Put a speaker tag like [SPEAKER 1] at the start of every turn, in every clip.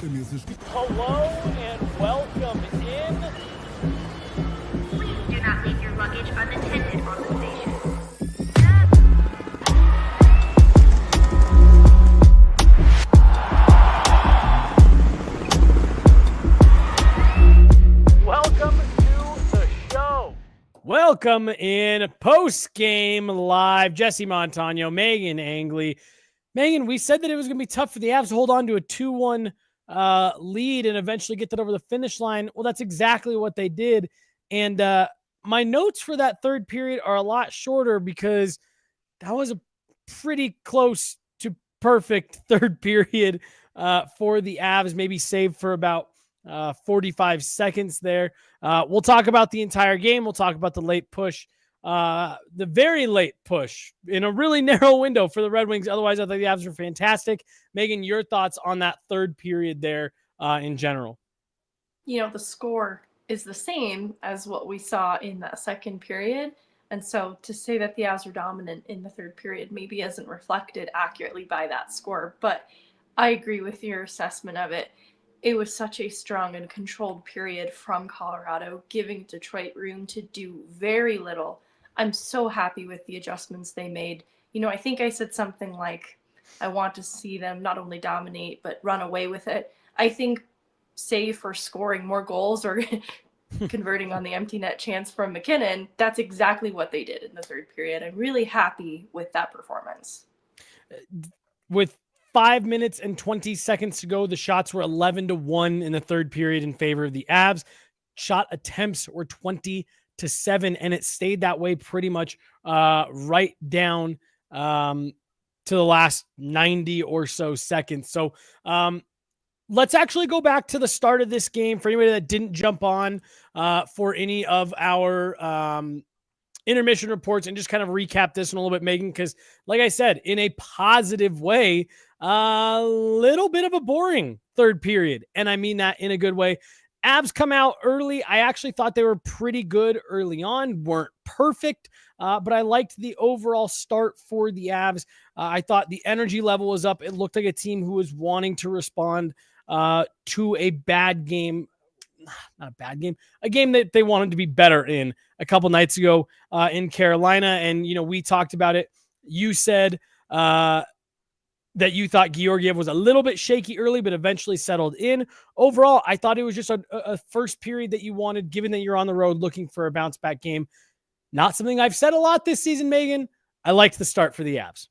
[SPEAKER 1] Hello and welcome in.
[SPEAKER 2] Please do not leave your luggage unattended on the station.
[SPEAKER 1] Welcome to the show. Welcome in post-game live. Jesse Montano, Meghan Angley. Meghan, we said that it was going to be tough for the Avs to hold on to a 2-1 lead and eventually get that over the finish line. Well, that's exactly what they did. And my notes for that third period are a lot shorter because that was a pretty close to perfect third period for the Avs, maybe saved for about 45 seconds there. We'll talk about the entire game. We'll talk about the late push, the very late push in a really narrow window for the Red Wings. Otherwise, I thought the Avs were fantastic. Meghan, your thoughts on that third period there in general?
[SPEAKER 3] You know, the score is the same as what we saw in that second period. And so to say that the Avs were dominant in the third period maybe isn't reflected accurately by that score. But I agree with your assessment of it. It was such a strong and controlled period from Colorado, giving Detroit room to do very little. I'm so happy with the adjustments they made. You know, I think I said something like, I want to see them not only dominate, but run away with it. I think, save for scoring more goals or converting on the empty net chance from McKinnon, that's exactly what they did in the third period. I'm really happy with that performance.
[SPEAKER 1] With 5 minutes and 20 seconds to go, the shots were 11-1 in the third period in favor of the Avs. Shot attempts were 20-7, and it stayed that way pretty much right down to the last 90 or so seconds. So let's actually go back to the start of this game for anybody that didn't jump on for any of our intermission reports and just kind of recap this in a little bit, Meghan, because like I said, in a positive way, a little bit of a boring third period. And I mean that in a good way. Avs come out early. I actually thought they were pretty good early on, weren't perfect, but I liked the overall start for the Avs. I thought the energy level was up. It looked like a team who was wanting to respond to a bad game. Not a bad game, a game that they wanted to be better in a couple nights ago in Carolina. And, you know, we talked about it. You said that you thought Georgiev was a little bit shaky early, but eventually settled in. Overall, I thought it was just a first period that you wanted, given that you're on the road looking for a bounce back game. Not something I've said a lot this season, Meghan. I liked the start for the Avs.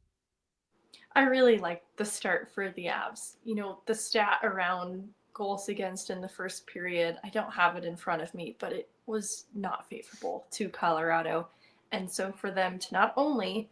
[SPEAKER 3] I really liked the start for the Avs. You know, the stat around goals against in the first period, I don't have it in front of me, but it was not favorable to Colorado. And so for them to not only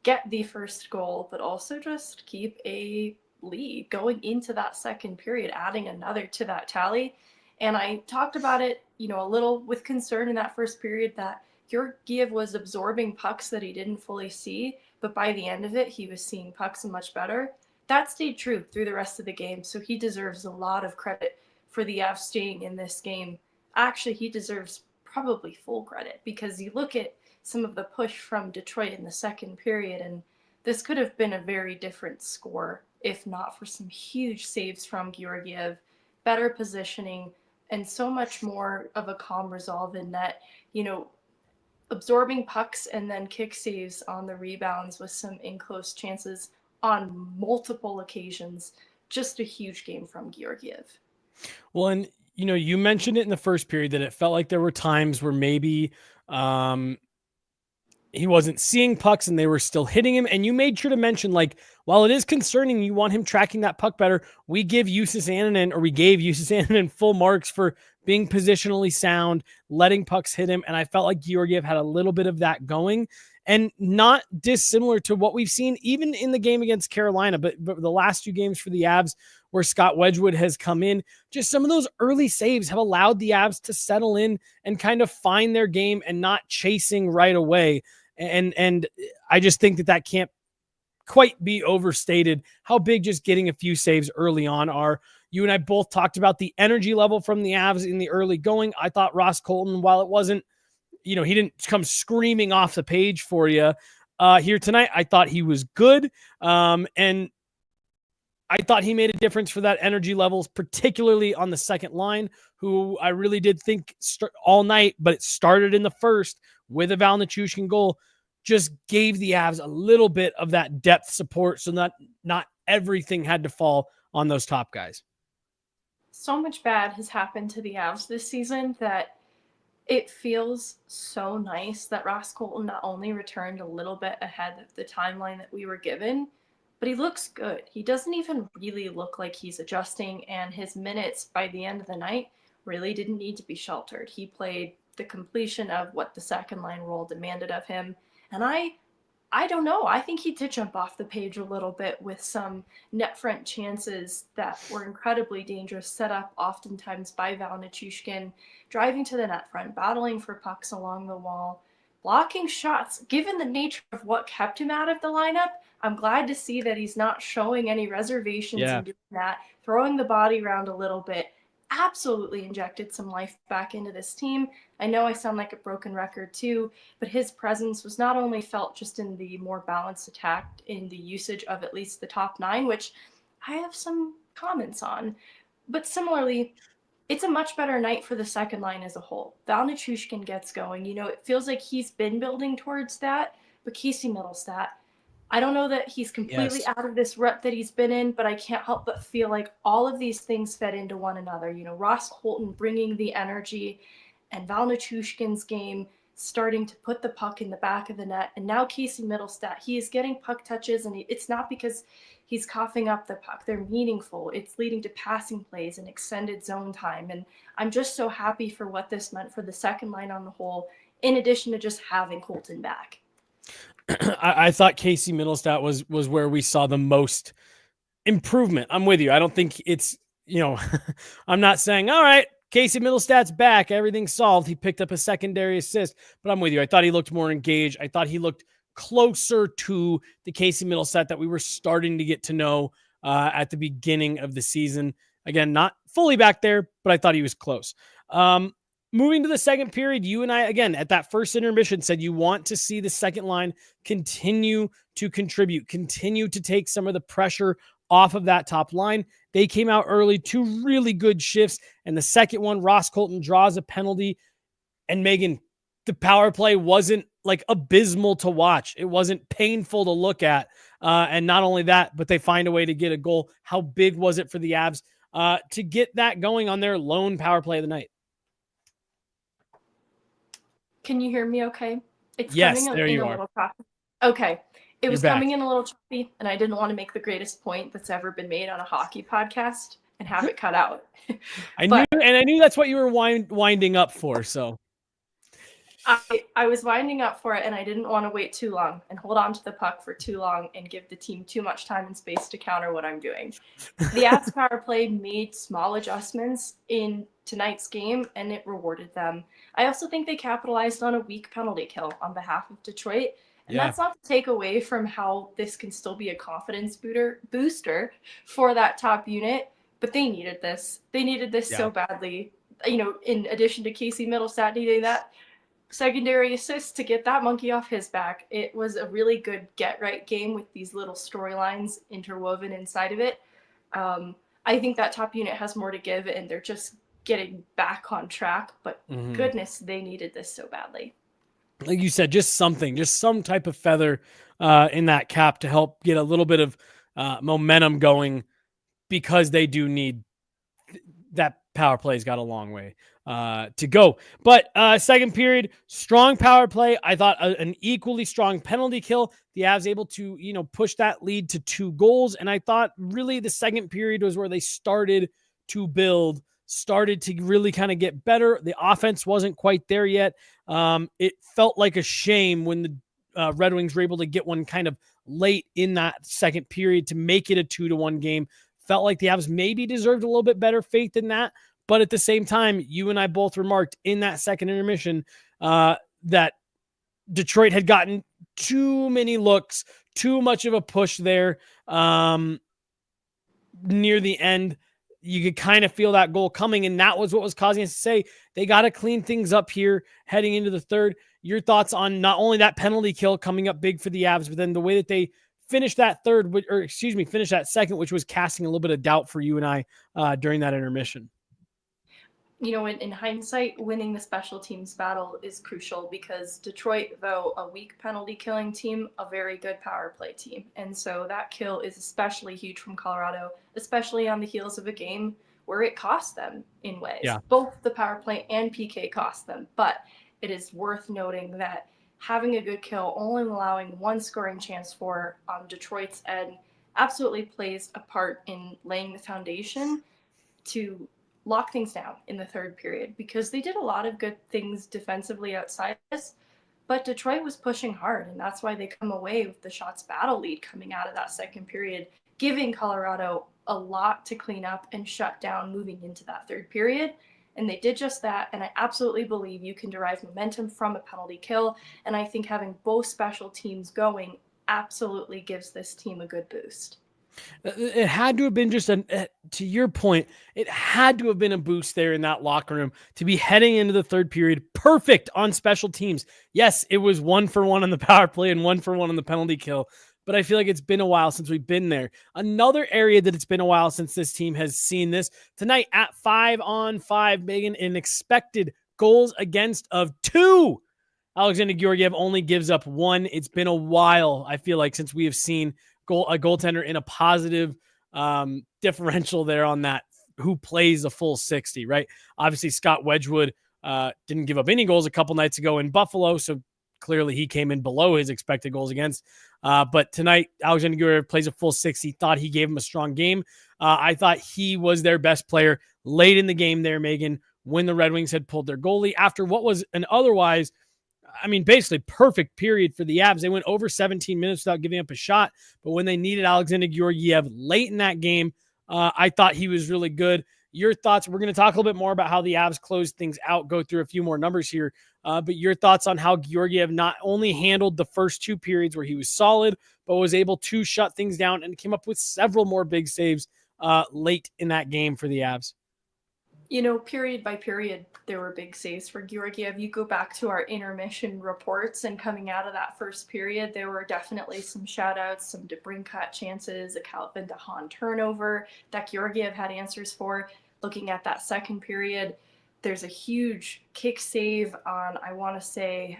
[SPEAKER 3] get the first goal, but also just keep a lead going into that second period, adding another to that tally. And I talked about it, you know, a little with concern in that first period that Georgiev was absorbing pucks that he didn't fully see, but by the end of it, he was seeing pucks much better. That stayed true through the rest of the game, so he deserves a lot of credit for the Avs staying in this game. Actually, he deserves probably full credit because you look at some of the push from Detroit in the second period, and this could have been a very different score if not for some huge saves from Georgiev, better positioning, and so much more of a calm resolve in net. You know, absorbing pucks and then kick saves on the rebounds with some in-close chances on multiple occasions. Just a huge game from Georgiev.
[SPEAKER 1] Well, and, you know, you mentioned it in the first period that it felt like there were times where maybe he wasn't seeing pucks and they were still hitting him. And you made sure to mention, like, while it is concerning, you want him tracking that puck better. We gave Justus Annunen full marks for being positionally sound, letting pucks hit him. And I felt like Georgiev had a little bit of that going, and not dissimilar to what we've seen even in the game against Carolina, but the last two games for the Avs where Scott Wedgwood has come in, just some of those early saves have allowed the Avs to settle in and kind of find their game and not chasing right away. And I just think that can't quite be overstated how big just getting a few saves early on are. You and I both talked about the energy level from the Avs in the early going. I thought Ross Colton, while it wasn't, you know, he didn't come screaming off the page for you here tonight, I thought he was good. And I thought he made a difference for that energy levels, particularly on the second line, who I really did think all night, but it started in the first with a Val Nichushkin goal, just gave the Avs a little bit of that depth support so that not everything had to fall on those top guys.
[SPEAKER 3] So much bad has happened to the Avs this season that it feels so nice that Ross Colton not only returned a little bit ahead of the timeline that we were given, but he looks good. He doesn't even really look like he's adjusting, and his minutes by the end of the night really didn't need to be sheltered. He played the completion of what the second line role demanded of him, and I don't know. I think he did jump off the page a little bit with some net front chances that were incredibly dangerous, set up oftentimes by Val Nichushkin, driving to the net front, battling for pucks along the wall, blocking shots. Given the nature of what kept him out of the lineup, I'm glad to see that he's not showing any reservations in doing that, throwing the body around a little bit. Absolutely injected some life back into this team. I know I sound like a broken record too, but his presence was not only felt just in the more balanced attack, in the usage of at least the top nine, which I have some comments on, but similarly, it's a much better night for the second line as a whole. Val Nichushkin gets going. It feels like he's been building towards that, but Casey Middlestat, I don't know that he's completely out of this rut that he's been in, but I can't help but feel like all of these things fed into one another. Ross Colton bringing the energy, and Val Nichushkin's game starting to put the puck in the back of the net. And now Casey Middlestat, he is getting puck touches, and it's not because he's coughing up the puck. They're meaningful. It's leading to passing plays and extended zone time. And I'm just so happy for what this meant for the second line on the whole, in addition to just having Colton back.
[SPEAKER 1] I thought Casey Middlestat was where we saw the most improvement. I'm with you. I don't think it's, I'm not saying, all right, Casey Middlestat's back, everything's solved. He picked up a secondary assist, but I'm with you. I thought he looked more engaged. I thought he looked closer to the Casey Middlestat that we were starting to get to know at the beginning of the season. Again, not fully back there, but I thought he was close. Moving to the second period, you and I, again, at that first intermission said you want to see the second line continue to contribute, continue to take some of the pressure off of that top line. They came out early, 2 really good shifts. And the second one, Ross Colton draws a penalty. And Megan, the power play wasn't like abysmal to watch. It wasn't painful to look at. And not only that, but they find a way to get a goal. How big was it for the Avs to get that going on their lone power play of the night?
[SPEAKER 3] Can you hear me okay? It's
[SPEAKER 1] yes,
[SPEAKER 3] coming
[SPEAKER 1] there
[SPEAKER 3] in
[SPEAKER 1] you
[SPEAKER 3] a
[SPEAKER 1] are.
[SPEAKER 3] little choppy. Okay. It was
[SPEAKER 1] You're
[SPEAKER 3] coming
[SPEAKER 1] back.
[SPEAKER 3] in a little choppy, and I didn't want to make the greatest point that's ever been made on a hockey podcast and have it cut out.
[SPEAKER 1] I knew that's what you were winding up for, so.
[SPEAKER 3] I was winding up for it, and I didn't want to wait too long and hold on to the puck for too long and give the team too much time and space to counter what I'm doing. The Avs power play made small adjustments in tonight's game, and it rewarded them. I also think they capitalized on a weak penalty kill on behalf of Detroit. And that's not to take away from how this can still be a confidence booster for that top unit, but they needed this. They needed this so badly. In addition to Casey Middlestat needing that secondary assist to get that monkey off his back, it was a really good get-right game with these little storylines interwoven inside of it. I think that top unit has more to give, and they're just getting back on track, but goodness, they needed this so badly.
[SPEAKER 1] Like you said, just some type of feather in that cap to help get a little bit of momentum going, because they do need that. Power play's got a long way to go. But second period, strong power play. I thought an equally strong penalty kill. The Avs able to, push that lead to 2 goals. And I thought really the second period was where they started to build, started to really kind of get better. The offense wasn't quite there yet. It felt like a shame when the Red Wings were able to get one kind of late in that second period to make it a 2-1 game. Felt like the Avs maybe deserved a little bit better faith than that. But at the same time, you and I both remarked in that second intermission that Detroit had gotten too many looks, too much of a push there near the end. You could kind of feel that goal coming, and that was what was causing us to say they got to clean things up here heading into the third. Your thoughts on not only that penalty kill coming up big for the Avs, but then the way that they finish that finish that second, which was casting a little bit of doubt for you and I during that intermission.
[SPEAKER 3] You know, in hindsight, winning the special teams battle is crucial because Detroit, though a weak penalty killing team, a very good power play team. And so that kill is especially huge from Colorado, especially on the heels of a game where it cost them in ways.
[SPEAKER 1] Yeah.
[SPEAKER 3] Both the power play and PK cost them. But it is worth noting that having a good kill, only allowing one scoring chance for Detroit's end, absolutely plays a part in laying the foundation to lock things down in the third period, because they did a lot of good things defensively outside this, but Detroit was pushing hard, and that's why they come away with the shots battle lead coming out of that second period, giving Colorado a lot to clean up and shut down moving into that third period. And they did just that, and I absolutely believe you can derive momentum from a penalty kill, and I think having both special teams going absolutely gives this team a good boost.
[SPEAKER 1] It had to have been just to your point, it had to have been a boost there in that locker room to be heading into the third period perfect on special teams. Yes, it was 1-for-1 on the power play and 1-for-1 on the penalty kill, but I feel like it's been a while since we've been there. Another area that it's been a while since this team has seen this tonight at 5-on-5, Megan, an expected goals against of 2. Alexander Georgiev only gives up 1. It's been a while, I feel like, since we have seen a goaltender in a positive differential there on that, who plays a full 60, right? Obviously, Scott Wedgwood didn't give up any goals a couple nights ago in Buffalo, so clearly he came in below his expected goals against. But tonight, Alexander Georgiev plays a full 60. Thought he gave him a strong game. I thought he was their best player late in the game there, Megan, when the Red Wings had pulled their goalie after what was an otherwise, basically perfect period for the Avs. They went over 17 minutes without giving up a shot, but when they needed Alexander Georgiev late in that game, I thought he was really good. Your thoughts? We're going to talk a little bit more about how the Avs closed things out, go through a few more numbers here, but your thoughts on how Georgiev not only handled the first 2 periods where he was solid, but was able to shut things down and came up with several more big saves late in that game for the Avs.
[SPEAKER 3] You know, period by period, there were big saves for Georgiev. You go back to our intermission reports, and coming out of that first period, there were definitely some shout-outs, some DeBrincat chances, a Calvin DeHaan turnover that Georgiev had answers for. Looking at that second period, there's a huge kick save on, I want to say,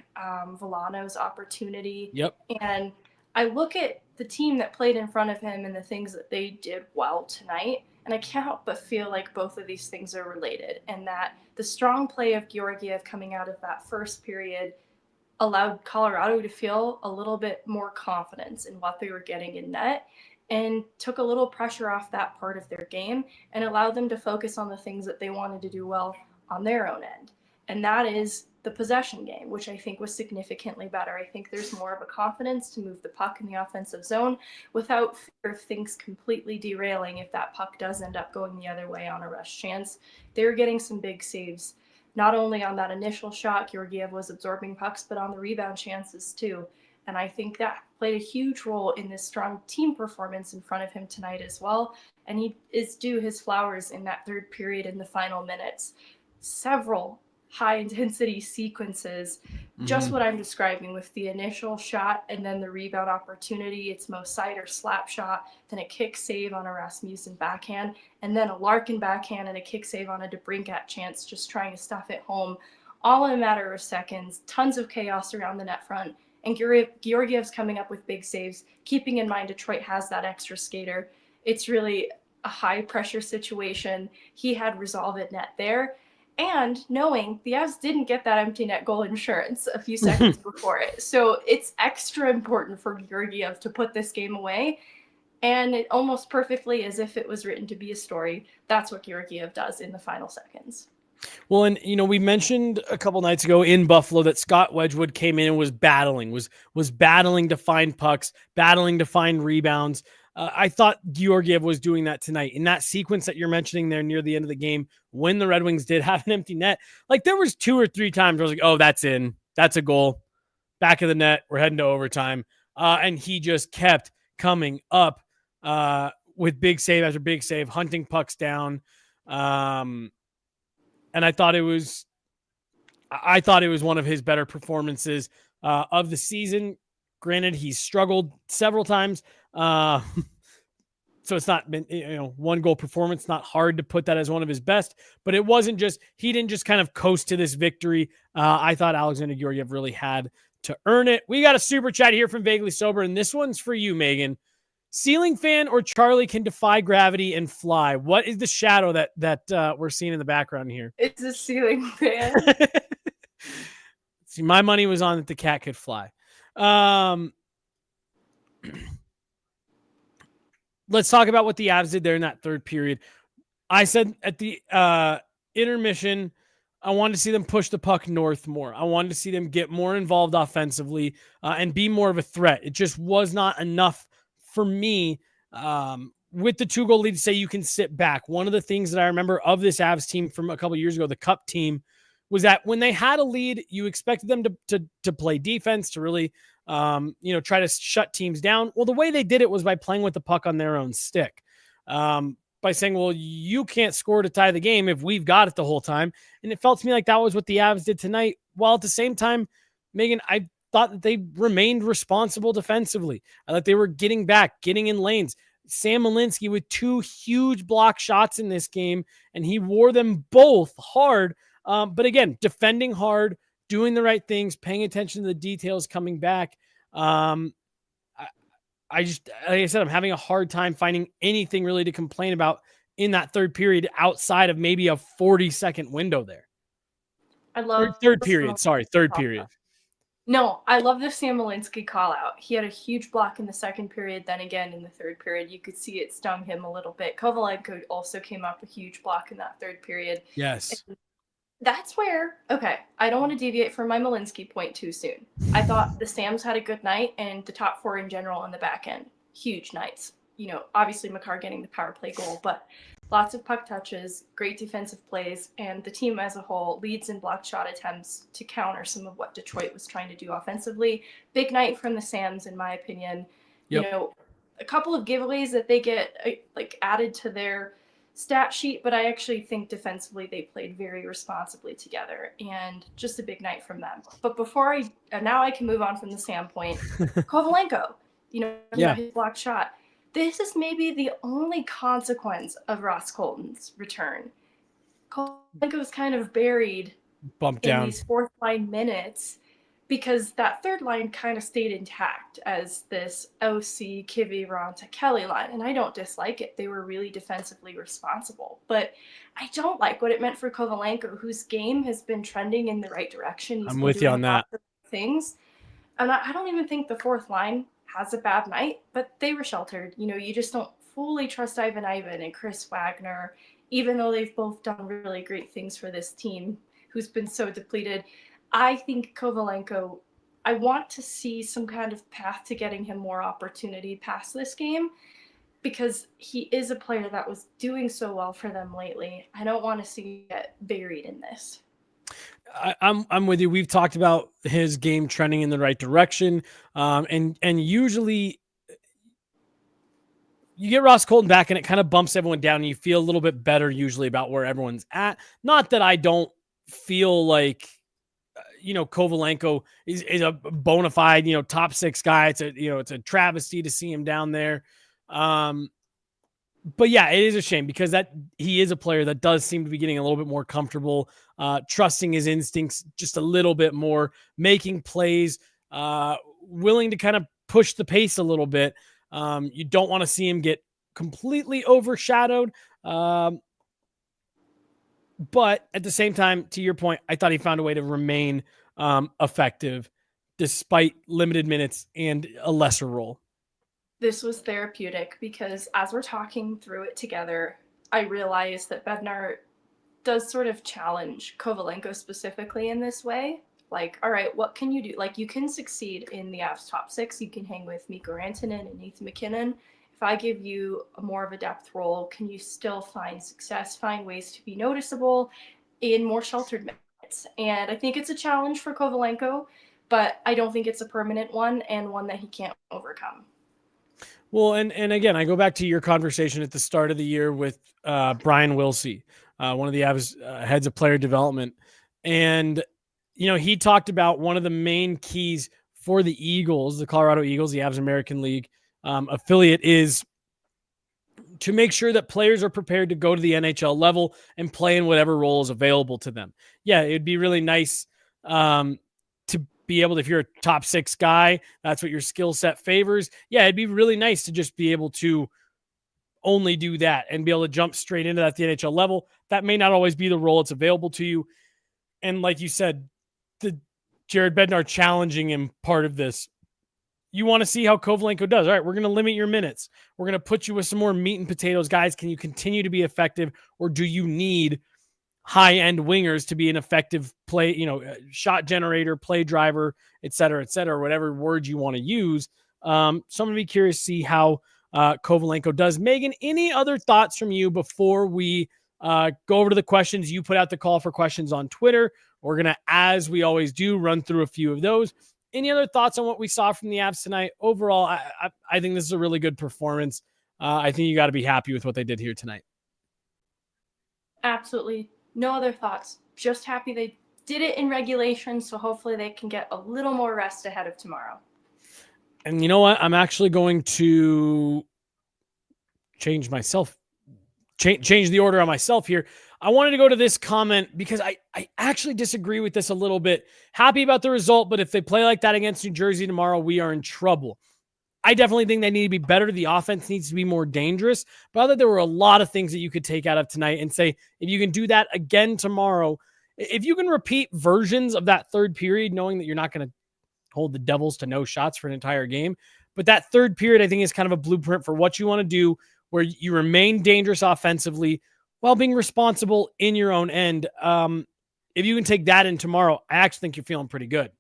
[SPEAKER 3] Villano's opportunity.
[SPEAKER 1] Yep.
[SPEAKER 3] And I look at the team that played in front of him and the things that they did well tonight, and I can't help but feel like both of these things are related, and that the strong play of Georgiev coming out of that first period allowed Colorado to feel a little bit more confidence in what they were getting in net, and took a little pressure off that part of their game and allowed them to focus on the things that they wanted to do well on their own end. And that is the possession game, which I think was significantly better. I think there's more of a confidence to move the puck in the offensive zone without fear of things completely derailing if that puck does end up going the other way on a rush chance. They're getting some big saves, not only on that initial shot, Georgiev was absorbing pucks, but on the rebound chances too. And I think that played a huge role in this strong team performance in front of him tonight as well. And he is due his flowers in that third period in the final minutes. Several high intensity sequences, just what I'm describing with the initial shot and then the rebound opportunity. It's Mo Seider slap shot, then a kick save on a Rasmussen backhand, and then a Larkin backhand and a kick save on a DeBrincat chance, just trying to stuff it home, all in a matter of seconds. Tons of chaos around the net front, and Georgiev's coming up with big saves, keeping in mind Detroit has that extra skater. It's really a high pressure situation. He had resolve at net there. And knowing the Avs didn't get that empty net goal insurance a few seconds before it. So it's extra important for Georgiev to put this game away. And it almost perfectly, as if it was written to be a story, that's what Georgiev does in the final seconds.
[SPEAKER 1] Well, and we mentioned a couple nights ago in Buffalo that Scott Wedgwood came in and was battling to find pucks, battling to find rebounds. I thought Georgiev was doing that tonight in that sequence that you're mentioning there near the end of the game when the Red Wings did have an empty net. Like there was 2 or 3 times where I was like, oh, that's in. That's a goal. Back of the net. We're heading to overtime. And he just kept coming up with big save after big save, hunting pucks down. And I thought it was one of his better performances of the season. Granted, he's struggled several times. So it's not been, one goal performance, not hard to put that as one of his best, but it wasn't just, he didn't just kind of coast to this victory. I thought Alexander Georgiev really had to earn it. We got a super chat here from Vaguely Sober, and this one's for you, Megan. Ceiling fan or Charlie can defy gravity and fly. What is the shadow that we're seeing in the background here?
[SPEAKER 3] It's a ceiling fan.
[SPEAKER 1] See, my money was on that the cat could fly. Let's talk about what the Avs did there in that third period. I said at the intermission, I wanted to see them push the puck north more. I wanted to see them get more involved offensively and be more of a threat. It just was not enough for me with the 2-goal lead to say you can sit back. One of the things that I remember of this Avs team from a couple of years ago, the Cup team, was that when they had a lead, you expected them to play defense, to really try to shut teams down. Well, the way they did it was by playing with the puck on their own stick. By saying, well, you can't score to tie the game if we've got it the whole time. And it felt to me like that was what the Avs did tonight. While at the same time, Megan, I thought that they remained responsible defensively. I thought they were getting back, getting in lanes. Sam Malinsky with 2 huge block shots in this game, and he wore them both hard. But again, defending hard, doing the right things, paying attention to the details, coming back. I just, like I said, I'm having a hard time finding anything really to complain about in that third period outside of maybe a 40-second window there.
[SPEAKER 3] I love
[SPEAKER 1] third period. Third period.
[SPEAKER 3] No, I love the Sam Malinsky call out. He had a huge block in the second period. Then again, in the third period, you could see it stung him a little bit. Kovalenko also came up a huge block in that third period.
[SPEAKER 1] Yes.
[SPEAKER 3] And that's where, okay, I don't want to deviate from my Malinsky point too soon. I thought the Sams had a good night, and the top 4 in general on the back end, huge nights. Obviously Makar getting the power play goal, but lots of puck touches, great defensive plays, and the team as a whole leads in blocked shot attempts to counter some of what Detroit was trying to do offensively. Big night from the Sams, in my opinion.
[SPEAKER 1] Yep.
[SPEAKER 3] A couple of giveaways that they get added to their stat sheet, but I actually think defensively they played very responsibly together, and just a big night from them. But now I can move on from the Sam point. Kovalenko, his block shot. This is maybe the only consequence of Ross Colton's return. Kovalenko was kind of buried
[SPEAKER 1] bumped down
[SPEAKER 3] these fourth line minutes because that third line kind of stayed intact as this OC, Kivy, Ronta, Kelly line. And I don't dislike it. They were really defensively responsible. But I don't like what it meant for Kovalenko, whose game has been trending in the right direction.
[SPEAKER 1] I'm with you on that.
[SPEAKER 3] Things. And I don't even think the fourth line has a bad night, but they were sheltered. You just don't fully trust Ivan and Chris Wagner, even though they've both done really great things for this team who's been so depleted. I think Kovalenko, I want to see some kind of path to getting him more opportunity past this game, because he is a player that was doing so well for them lately. I don't want to see him get buried in this.
[SPEAKER 1] I'm with you. We've talked about his game trending in the right direction. And usually you get Ross Colton back and it kind of bumps everyone down and you feel a little bit better usually about where everyone's at. Not that I don't feel like, Kovalenko is a bona fide, top 6 guy. It's a travesty to see him down there. But yeah, it is a shame because that he is a player that does seem to be getting a little bit more comfortable, trusting his instincts just a little bit more, making plays, willing to kind of push the pace a little bit. You don't want to see him get completely overshadowed. But at the same time, to your point, I thought he found a way to remain effective despite limited minutes and a lesser role.
[SPEAKER 3] This was therapeutic because as we're talking through it together, I realized that Bednar does sort of challenge Kovalenko specifically in this way. Like, all right, what can you do? Like, you can succeed in the Avs top 6. You can hang with Mikko Rantanen and Nathan MacKinnon. If I give you more of a depth role, can you still find success, find ways to be noticeable in more sheltered minutes? And I think it's a challenge for Kovalenko, but I don't think it's a permanent one and one that he can't overcome.
[SPEAKER 1] Well, and again, I go back to your conversation at the start of the year with Brian Wilsey, one of the Avs heads of player development. And, he talked about one of the main keys for the Eagles, the Colorado Eagles, the Avs American League affiliate, is to make sure that players are prepared to go to the NHL level and play in whatever role is available to them. Yeah, it'd be really nice to be able to, if you're a top 6 guy, that's what your skill set favors. Yeah, it'd be really nice to just be able to only do that and be able to jump straight into that at the NHL level. That may not always be the role it's available to you. And like you said, the Jared Bednar challenging him part of this. You want to see how Kovalenko does. All right, we're going to limit your minutes. We're going to put you with some more meat and potatoes. Guys, can you continue to be effective, or do you need high-end wingers to be an effective play, shot generator, play driver, et cetera, whatever word you want to use. So I'm going to be curious to see how Kovalenko does. Megan, any other thoughts from you before we go over to the questions? You put out the call for questions on Twitter. We're going to, as we always do, run through a few of those. Any other thoughts on what we saw from the Avs tonight? Overall, I think this is a really good performance. I think you got to be happy with what they did here tonight.
[SPEAKER 3] Absolutely. No other thoughts. Just happy they did it in regulation, so hopefully they can get a little more rest ahead of tomorrow.
[SPEAKER 1] And you know what? I'm actually going to change the order on myself here. I wanted to go to this comment because I actually disagree with this a little bit. Happy about the result, but if they play like that against New Jersey tomorrow, we are in trouble. I definitely think they need to be better. The offense needs to be more dangerous. But I thought there were a lot of things that you could take out of tonight and say, if you can do that again tomorrow, if you can repeat versions of that third period, knowing that you're not going to hold the Devils to no shots for an entire game. But that third period, I think, is kind of a blueprint for what you want to do, where you remain dangerous offensively while being responsible in your own end. If you can take that in tomorrow, I actually think you're feeling pretty good.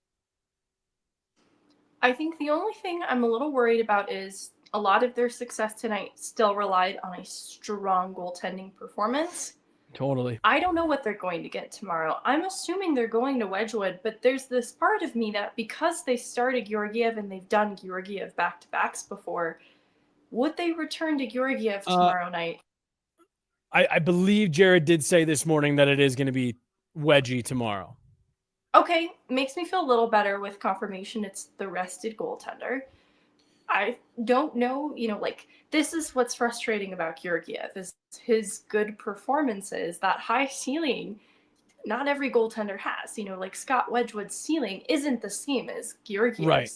[SPEAKER 3] I think the only thing I'm a little worried about is a lot of their success tonight still relied on a strong goaltending performance.
[SPEAKER 1] Totally.
[SPEAKER 3] I don't know what they're going to get tomorrow. I'm assuming they're going to Wedgwood, but there's this part of me that because they started Georgiev and they've done Georgiev back-to-backs before, would they return to Georgiev tomorrow night?
[SPEAKER 1] I believe Jared did say this morning that it is going to be Wedgie tomorrow.
[SPEAKER 3] Okay, makes me feel a little better with confirmation it's the rested goaltender. I don't know, this is what's frustrating about Georgiev is his good performances, that high ceiling. Not every goaltender has, like Scott Wedgwood's ceiling isn't the same as Georgiev's.
[SPEAKER 1] Right.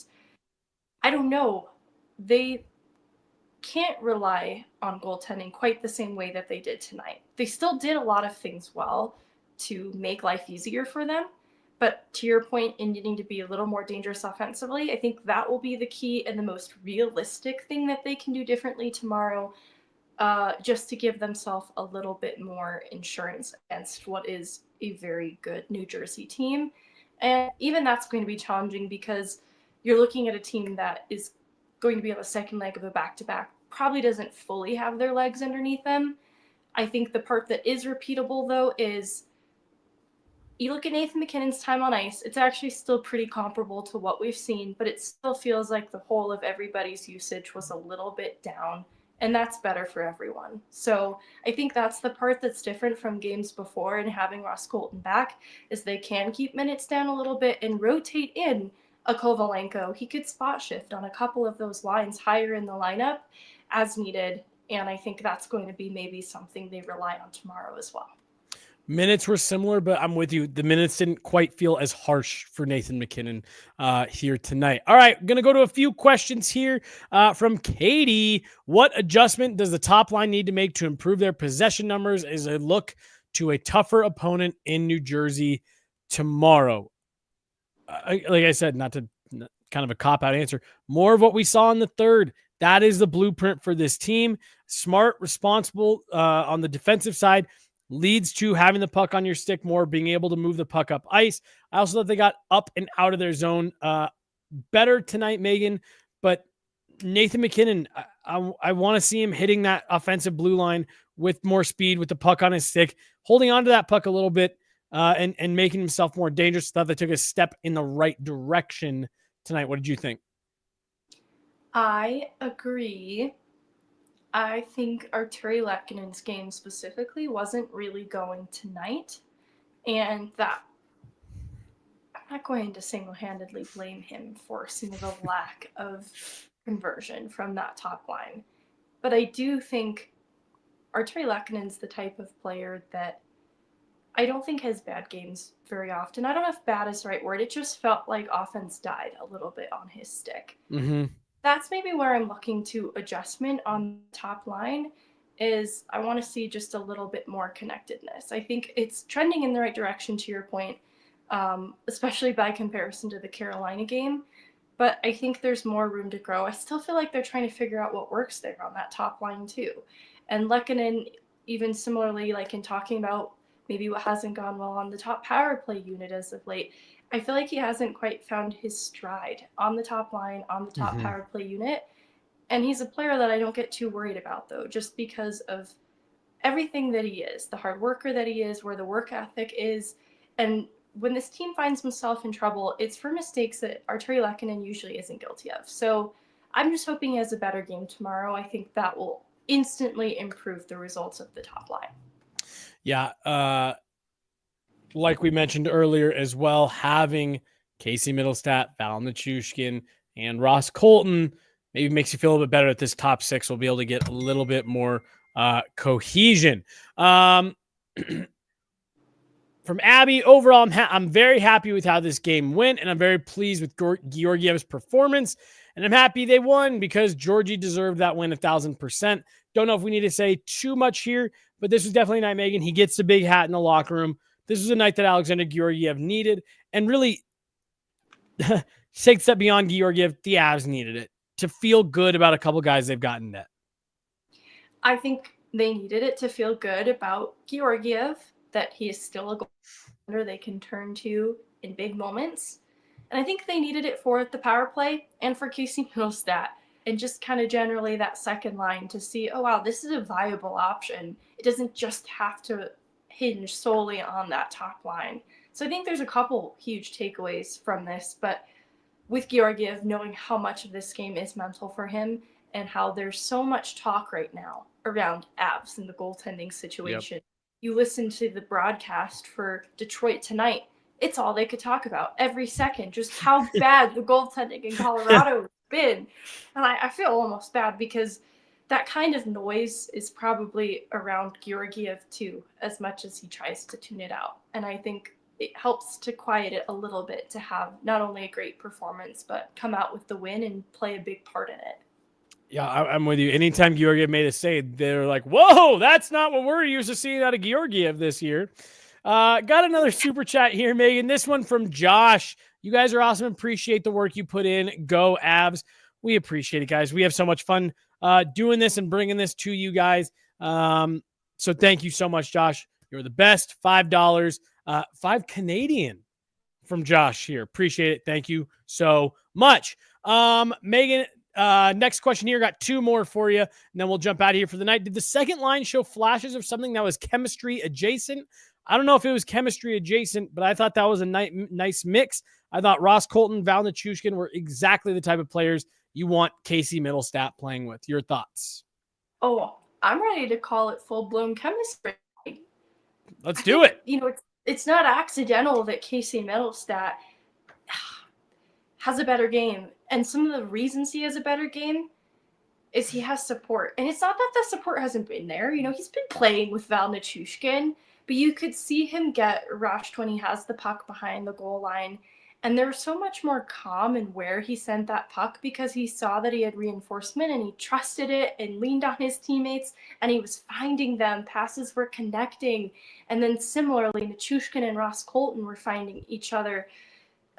[SPEAKER 3] I don't know. They can't rely on goaltending quite the same way that they did tonight. They still did a lot of things well to make life easier for them. But to your point in needing to be a little more dangerous offensively, I think that will be the key and the most realistic thing that they can do differently tomorrow, just to give themselves a little bit more insurance against what is a very good New Jersey team. And even that's going to be challenging because you're looking at a team that is going to be on the second leg of a back-to-back, probably doesn't fully have their legs underneath them. I think the part that is repeatable, though, is you look at Nathan MacKinnon's time on ice, it's actually still pretty comparable to what we've seen, but it still feels like the whole of everybody's usage was a little bit down, and that's better for everyone. So I think that's the part that's different from games before, and having Ross Colton back is they can keep minutes down a little bit and rotate in a Kovalenko. He could spot shift on a couple of those lines higher in the lineup as needed, and I think that's going to be maybe something they rely on tomorrow as well.
[SPEAKER 1] Minutes were similar, but I'm with you. The minutes didn't quite feel as harsh for Nathan MacKinnon here tonight. All right, going to go to a few questions here from Katie. What adjustment does the top line need to make to improve their possession numbers as they look to a tougher opponent in New Jersey tomorrow? Like I said, not kind of a cop-out answer. More of what we saw in the third. That is the blueprint for this team. Smart, responsible on the defensive side. Leads to having the puck on your stick more, being able to move the puck up ice. I also thought they got up and out of their zone better tonight, Megan. But Nathan MacKinnon, I want to see him hitting that offensive blue line with more speed, with the puck on his stick, holding on to that puck a little bit and making himself more dangerous. Thought they took a step in the right direction tonight. What did you think?
[SPEAKER 3] I agree. I think Arturi Lekkonen's game specifically wasn't really going tonight. And that not going to single-handedly blame him for some of the lack of conversion from that top line. But I do think Arturi Lehkonen's the type of player that I don't think has bad games very often. I don't know if bad is the right word. It just felt like offense died a little bit on his stick.
[SPEAKER 1] Mm-hmm.
[SPEAKER 3] That's maybe where I'm looking to adjustment on the top line is I want to see just a little bit more connectedness. I think it's trending in the right direction, to your point, especially by comparison to the Carolina game. But I think there's more room to grow. I still feel like they're trying to figure out what works there on that top line too. And Lehkonen, even similarly, like in talking about maybe what hasn't gone well on the top power play unit as of late, I feel like he hasn't quite found his stride on the top line, on the top power play unit. And he's a player that I don't get too worried about, though, just because of everything that he is, the hard worker that he is, where the work ethic is. And when this team finds himself in trouble, it's for mistakes that Arturi Lehkonen usually isn't guilty of. So I'm just hoping he has a better game tomorrow. I think that will instantly improve the results of the top line.
[SPEAKER 1] Yeah. Like we mentioned earlier as well, having Casey Middlestat, Val Nichushkin, and Ross Colton maybe makes you feel a little bit better at this top six. We'll be able to get a little bit more cohesion. From Abby, overall, I'm very happy with how this game went, and I'm very pleased with Georgiev's performance. And I'm happy they won because Georgie deserved that win 1,000%. Don't know if we need to say too much here, but this was definitely a night, Megan. He gets the big hat in the locker room. This was a night that Alexander Georgiev needed, and really, take a step beyond Georgiev, the Avs needed it to feel good about a couple guys they've gotten net.
[SPEAKER 3] I think they needed it to feel good about Georgiev, that he is still a goaltender they can turn to in big moments. And I think they needed it for the power play and for Casey Middlestat, and just kind of generally that second line to see, oh, wow, this is a viable option. It doesn't just have to hinge solely on that top line. So I think there's a couple huge takeaways from this, but with Georgiev, knowing how much of this game is mental for him and how there's so much talk right now around Avs and the goaltending situation. Yep. You listen to the broadcast for Detroit tonight, it's all they could talk about every second, just how bad the goaltending in Colorado has been. And I feel almost bad because that kind of noise is probably around Georgiev too, as much as he tries to tune it out. And I think it helps to quiet it a little bit to have not only a great performance, but come out with the win and play a big part in it.
[SPEAKER 1] Yeah, I'm with you. Anytime Georgiev made a save, they're like, whoa, that's not what we're used to seeing out of Georgiev this year. Got another super chat here, Megan. This one from Josh. You guys are awesome. Appreciate the work you put in. Go Avs. We appreciate it, guys. We have so much fun doing this and bringing this to you guys. So thank you so much, Josh. You're the best. $5, $5 Canadian from Josh here. Appreciate it. Thank you so much. Megan, next question here. Got two more for you, and then we'll jump out of here for the night. Did the second line show flashes of something that was chemistry adjacent? I don't know if it was chemistry adjacent, but I thought that was a nice mix. I thought Ross Colton, Val Nichushkin were exactly the type of players you want Casey Middlestat playing with. Your thoughts?
[SPEAKER 3] Oh, I'm ready to call it full-blown chemistry.
[SPEAKER 1] Let's do it.
[SPEAKER 3] You know, it's not accidental that Casey Middlestat has a better game. And some of the reasons he has a better game is he has support. And it's not that the support hasn't been there. You know, he's been playing with Val Nichushkin, but you could see him get rushed when he has the puck behind the goal line. And there was so much more calm in where he sent that puck because he saw that he had reinforcement and he trusted it and leaned on his teammates and he was finding them. Passes were connecting. And then similarly, Nichushkin and Ross Colton were finding each other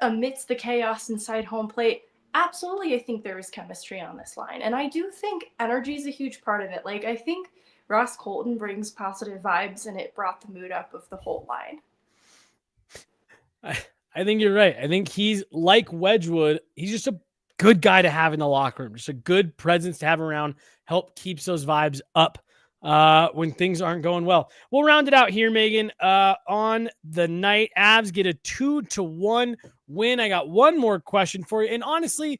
[SPEAKER 3] amidst the chaos inside home plate. Absolutely, I think there is chemistry on this line. And I do think energy is a huge part of it. Like, I think Ross Colton brings positive vibes and it brought the mood up of the whole line.
[SPEAKER 1] I think you're right. I think he's like Wedgwood. He's just a good guy to have in the locker room, just a good presence to have around, help keeps those vibes up when things aren't going well. We'll round it out here, Megan. On the night, Avs get a 2-1 win. I got one more question for you. And honestly,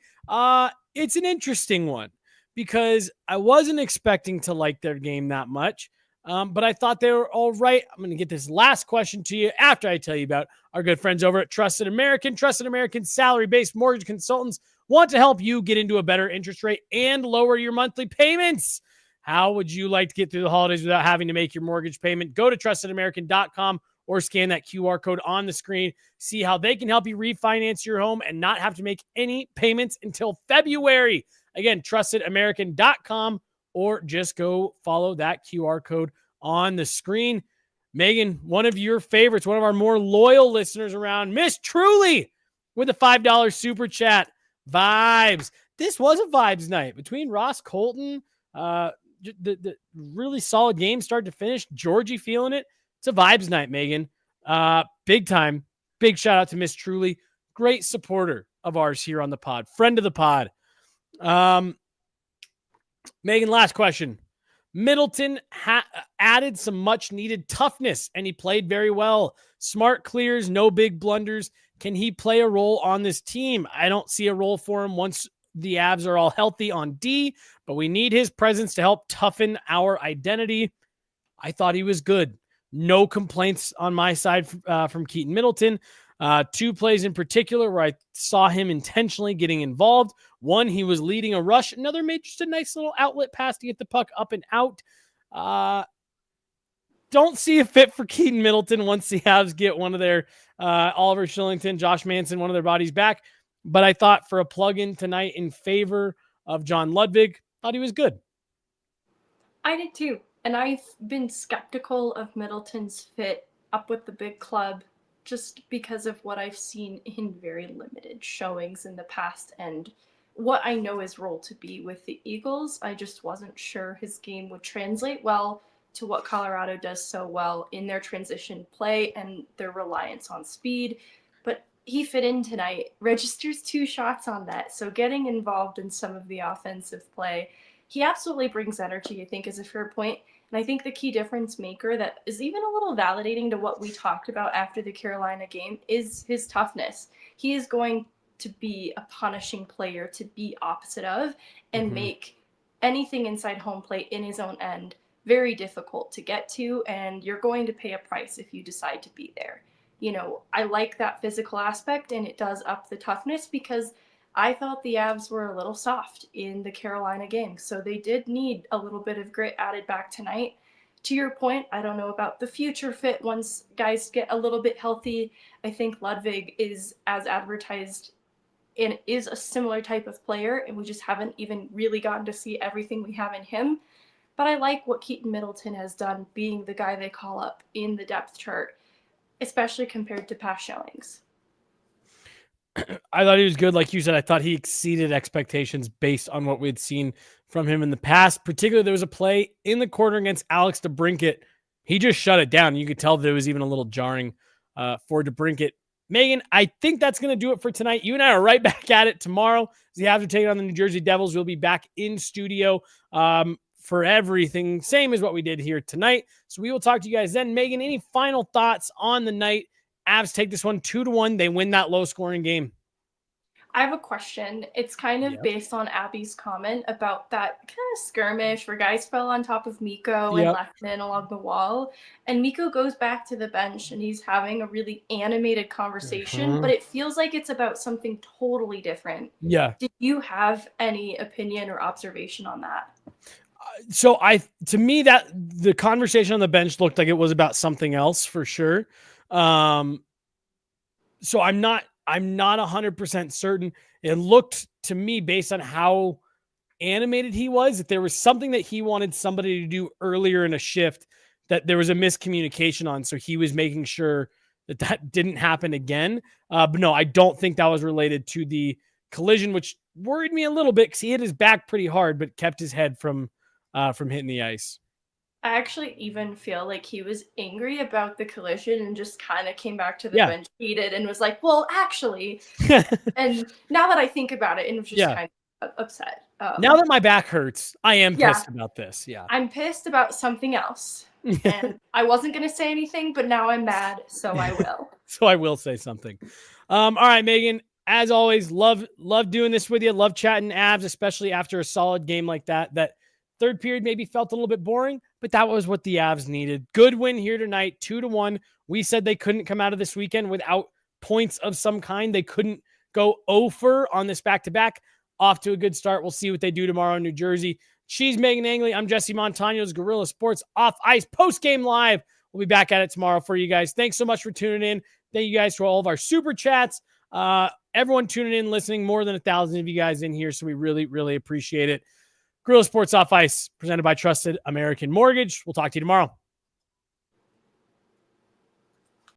[SPEAKER 1] it's an interesting one because I wasn't expecting to like their game that much. But I thought they were all right. I'm going to get this last question to you after I tell you about our good friends over at Trusted American. Trusted American salary-based mortgage consultants want to help you get into a better interest rate and lower your monthly payments. How would you like to get through the holidays without having to make your mortgage payment? Go to trustedamerican.com or scan that QR code on the screen. See how they can help you refinance your home and not have to make any payments until February. Again, trustedamerican.com, or just go follow that QR code on the screen. Megan, one of your favorites, one of our more loyal listeners around, Miss Truly, with a $5 super chat. Vibes. This was a vibes night between Ross Colton, the really solid game start to finish. Georgie feeling it. It's a vibes night, Megan. Big time. Big shout out to Miss Truly. Great supporter of ours here on the pod. Friend of the pod. Megan, last question. Middleton added some much needed toughness, and he played very well. Smart clears, no big blunders. Can he play a role on this team? I don't see a role for him once the Avs are all healthy on D, but we need his presence to help toughen our identity. I thought he was good. No complaints on my side from Keaton Middleton. Two plays in particular where I saw him intentionally getting involved. One, he was leading a rush. Another made just a nice little outlet pass to get the puck up and out. Don't see a fit for Keaton Middleton once the Avs get one of their Oliver Shillington, Josh Manson, one of their bodies back. But I thought for a plug-in tonight in favor of John Ludwig, thought he was good.
[SPEAKER 3] I did too. And I've been skeptical of Middleton's fit up with the big club just because of what I've seen in very limited showings in the past and what I know his role to be with the Eagles. I just wasn't sure his game would translate well to what Colorado does so well in their transition play and their reliance on speed. But he fit in tonight, registers 2 shots on net. So getting involved in some of the offensive play, he absolutely brings energy, I think, is a fair point. And I think the key difference maker that is even a little validating to what we talked about after the Carolina game is his toughness. He is going to be a punishing player to be opposite of and make anything inside home plate in his own end very difficult to get to, and you're going to pay a price if you decide to be there. You know, I like that physical aspect, and it does up the toughness because I thought the Avs were a little soft in the Carolina game. So they did need a little bit of grit added back tonight. To your point, I don't know about the future fit once guys get a little bit healthy. I think Ludwig is as advertised and is a similar type of player, and we just haven't even really gotten to see everything we have in him. But I like what Keaton Middleton has done being the guy they call up in the depth chart, especially compared to past showings.
[SPEAKER 1] I thought he was good. Like you said, I thought he exceeded expectations based on what we had seen from him in the past. Particularly, there was a play in the corner against Alex DeBrincat. He just shut it down. You could tell there was even a little jarring for DeBrincat. Megan, I think that's going to do it for tonight. You and I are right back at it tomorrow. The Avs are taking on the New Jersey Devils. We'll be back in studio for everything, same as what we did here tonight. So we will talk to you guys then. Megan, any final thoughts on the night? Avs take this one 2-1. They win that low-scoring game.
[SPEAKER 3] I have a question. It's kind of based on Abby's comment about that kind of skirmish where guys fell on top of Mikko and left in along the wall. And Mikko goes back to the bench and he's having a really animated conversation, but it feels like it's about something totally different.
[SPEAKER 1] Yeah.
[SPEAKER 3] Did you have any opinion or observation on that?
[SPEAKER 1] So to me, that the conversation on the bench looked like it was about something else for sure. So I'm not 100% certain. It looked to me, based on how animated he was, that there was something that he wanted somebody to do earlier in a shift that there was a miscommunication on. So he was making sure that didn't happen again. But no, I don't think that was related to the collision, which worried me a little bit because he hit his back pretty hard, but kept his head from hitting the ice.
[SPEAKER 3] I actually even feel like he was angry about the collision and just kind of came back to the bench, heated, and was like, well, actually. And now that I think about it, and was just kind of upset.
[SPEAKER 1] Now that my back hurts, I am pissed about this. Yeah.
[SPEAKER 3] I'm pissed about something else. And I wasn't going to say anything, but now I'm mad, so I will.
[SPEAKER 1] So I will say something. All right, Megan, as always, love doing this with you. Love chatting Avs, especially after a solid game like that Third period maybe felt a little bit boring, but that was what the Avs needed. Good win here tonight, 2-1. We said they couldn't come out of this weekend without points of some kind. They couldn't go over on this back-to-back. Off to a good start. We'll see what they do tomorrow in New Jersey. She's Meghan Angley. I'm Jesse Montano's Guerilla Sports Off Ice post-game live. We'll be back at it tomorrow for you guys. Thanks so much for tuning in. Thank you guys for all of our super chats. Everyone tuning in, listening, more than 1,000 of you guys in here. So we really, really appreciate it. Guerrilla Sports Off Ice, presented by Trusted American Mortgage. We'll talk to you tomorrow.